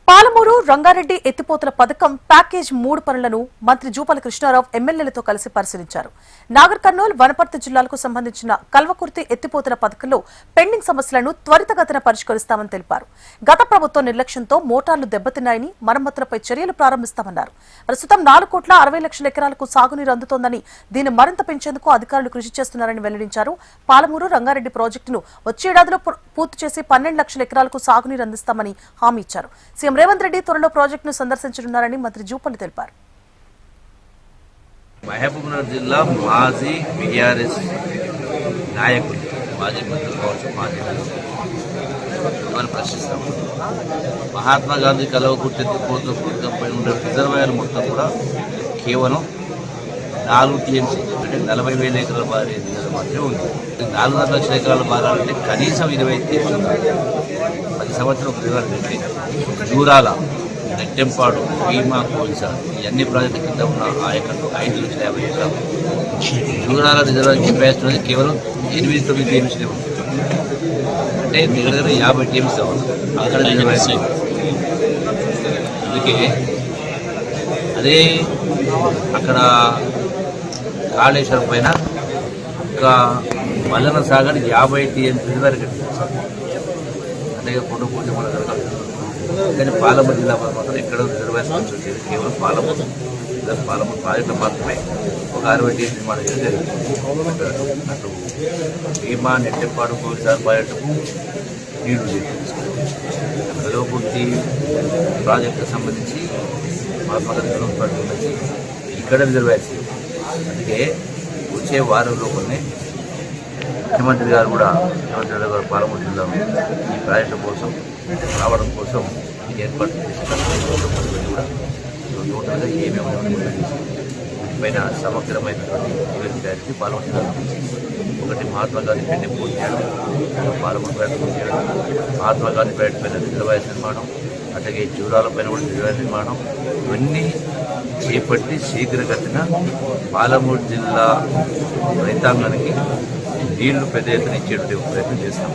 పాలమూరు రంగారెడ్డి ఎత్తిపోతల పథకం ప్యాకేజ్ 3 పనులను మంత్రి జూపల్లి కృష్ణారావు ఎమ్మెల్యేలతో కలిసి పరిశీలించారు. నాగర్ కర్నూల్, వనపర్తి జిల్లాలకు సంబంధించిన కల్వకుర్తి ఎత్తిపోతల పథకంలో పెండింగ్ సమస్యలను త్వరితగతిన పరిష్కరిస్తామని తెలిపారు. గత ప్రభుత్వం నిర్లక్ష్యంతో మోటార్లు దెబ్బతిన్నాయని మరమ్మతులపై చర్యలు ప్రారంభిస్తామన్నారు. ప్రస్తుతం 4,60,00,000 ఎకరాలకు సాగునీరు అందుతోందని దీన్ని మరింత పెంచేందుకు అధికారులు కృషి చేస్తున్నారని వెల్లడించారు. పాలమూరు రంగారెడ్డి ప్రాజెక్టును వచ్చే ఏడాదిలో పూర్తి చేసి 12 లక్షల ఎకరాలకు సాగునీరు అందిస్తామని హామీ ఇచ్చారు. సీఎం రేవంత్ రెడ్డి త్వరలో ప్రాజెక్టును సందర్శించనున్నారని మంత్రి జూపల్లి తెలిపారు. మహబూబ్నగర్ జిల్లా మాజీ బీఆర్ఎస్ నాయకులు, మాజీ మంత్రులు కావచ్చు, మాజీ మనం ప్రశ్నిస్తాం. మహాత్మా గాంధీ కల్వకుర్తి ఎత్తిపోతల పథకం పైన ఉండే రిజర్వాయర్ మొత్తం కూడా కేవలం 4 TMC అంటే 40,000 ఎకరాల భారీ మాత్రమే ఉంది. 4.5 లక్షల ఎకరాల భారాలంటే కనీసం 20 TMC 10 సంవత్సరం రిజర్వాయర్ పెట్టి జూరాల, నెట్టెంపాడు, భీమా, కోల్సా ఇవన్నీ ప్రాజెక్టుల కింద ఉన్న ఆయకట్టు 5,50,000 ఎకరాలు. జూరాల రిజర్వాయర్ కెపాసిటీ కేవలం 8-9 TMC ఉంది. అంటే దగ్గర 50 TMC అక్కడ రిజర్వాయర్. అందుకే అదే అక్కడ కాళేశ్వరం పైన ఇంకా మల్లన సాగర్ 50 TMC వరకు అంటే ఫోటో పూజ మన జరగాలి. కానీ పాలమూరు జిల్లా మాత్రం ఎక్కడ రిజర్వేషన్ వచ్చేది కేవలం పాలమూరు ప్రాజెక్టులు మాత్రమే ఒక 60 TMC నిర్మాణం చేయడం జరిగింది. అటు భీమా, నెట్టెంపాడు, కోల్సార్ ప్రాజెక్టుకు నీళ్లు కల్వకుర్తి ప్రాజెక్టుకు సంబంధించి మహాత్మా గాంధీ ప్రాజెక్టు నుంచి ఇక్కడ రిజర్వేషన్. అందుకే వచ్చే వారం లోపలనే ముఖ్యమంత్రి గారు కూడా పాలమూరు జిల్లాలో ఈ ప్రాజెక్టు కోసం రావడం కోసం ఏర్పాటు చేసిన కూడా టోటల్గా ఏమేమి వీటిపైన సమగ్రమైనటువంటి నివేదిక తయారీ పాలమూరు జిల్లాలో ఒకటి మహాత్మా గాంధీ పెండింగ్ పూర్తి చేయడం, పాలమూరు ప్రాజెక్టు పూర్తి చేయడం, మహాత్మా గాంధీ ప్రాజెక్టు పైన రిజర్వాయర్ నిర్మాణం, అట్లాగే జూరాల పైన కూడా రిజర్వాయర్ నిర్మాణం ఇవన్నీ చేపట్టి శీఘ్రగతిన పాలమూరు జిల్లా రైతాంగానికి నీళ్లు పెద్ద ఎత్తున ఇచ్చేటువంటి ప్రయత్నం చేస్తాం.